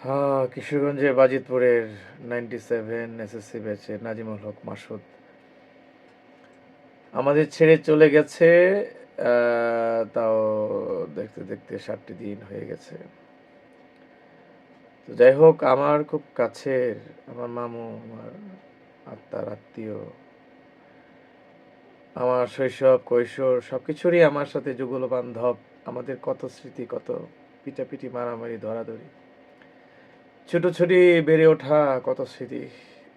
হ্যাঁ, কিশোরগঞ্জের বাজিতপুরের 97 এসএসসি ব্যাচের নাজিমুল হক মাসুদ আমাদের ছেড়ে চলে গেছে। তাও দেখতে দেখতে 7টি দিন হয়ে গেছে। তো যাই হোক, আমার খুব কাছের আমার মামু, আমার আত্মার আত্মীয়, আমার শৈশব কৈশোর সবকিছুরই আমার সাথে যুগল বান্ধব। আমাদের কত স্মৃতি, কত পিটাপিটি, মারামারি, ধরাধরি, ছুটোছুটি, বেড়ে ওঠা, কত স্মৃতি।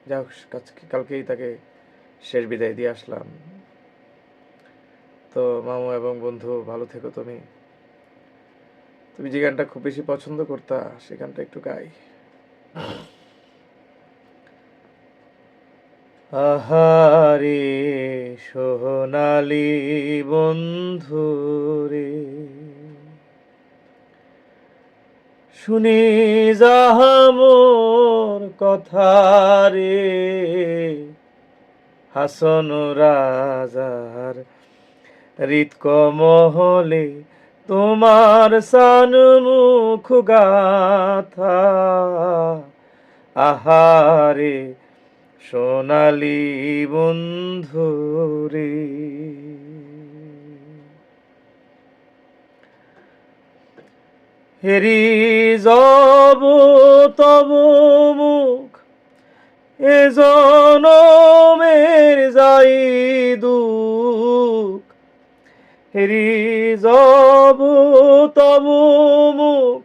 যা হোক, কালকেই তাকে শেষ বিদায় দিয়ে আসলাম। তো মামু এবং বন্ধু, ভালো থেকো। তুমি তুমি যে গানটা খুব বেশি পছন্দ করতা, সে গানটা একটু গাই। আহারে সোনালি বন্ধুরে, শুনি যাহা মোর কথা রে, হাসন রাজার হৃৎকমলে তোমার সান মুখ গাথা। আহারে সোনালি বন্ধুরে, হেরি যাব তব মুখ এ জনমের যাই দুঃখ। হেরি যাব তব মুখ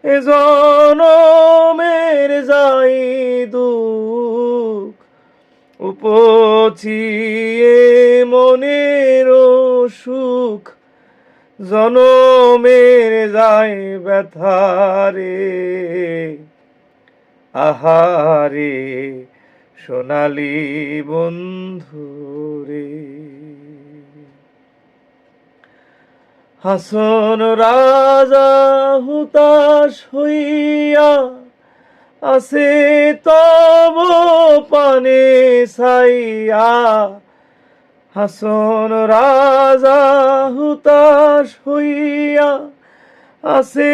এ জনমের যাই দুঃখ। উপচিয়ে মনের সুখ, জনমের যায় ব্যথারে। আহারে সোনালি বন্ধুরে, হাসন রাজা হুতাশ হইয়া আছে তব পানে ছাইয়া। হাসন রাজা হুতাশ হইয়া আছে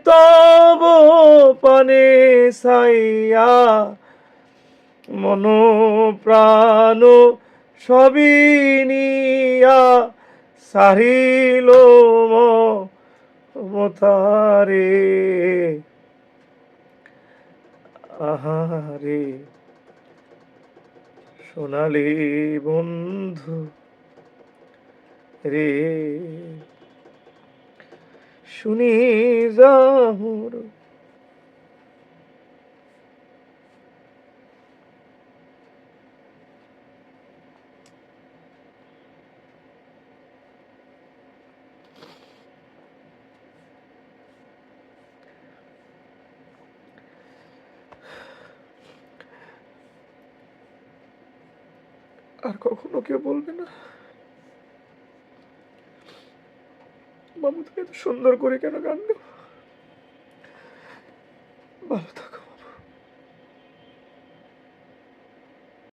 তব পানে ছাইয়া। মন প্রাণ সবই নিয়া সাহিল মমতারে। আহারে সোনালি বন্ধু রে, শুনি যাহর। আর কখনো কেউ বলবে না মামু তুমি এত সুন্দর করে কেন গান গাও।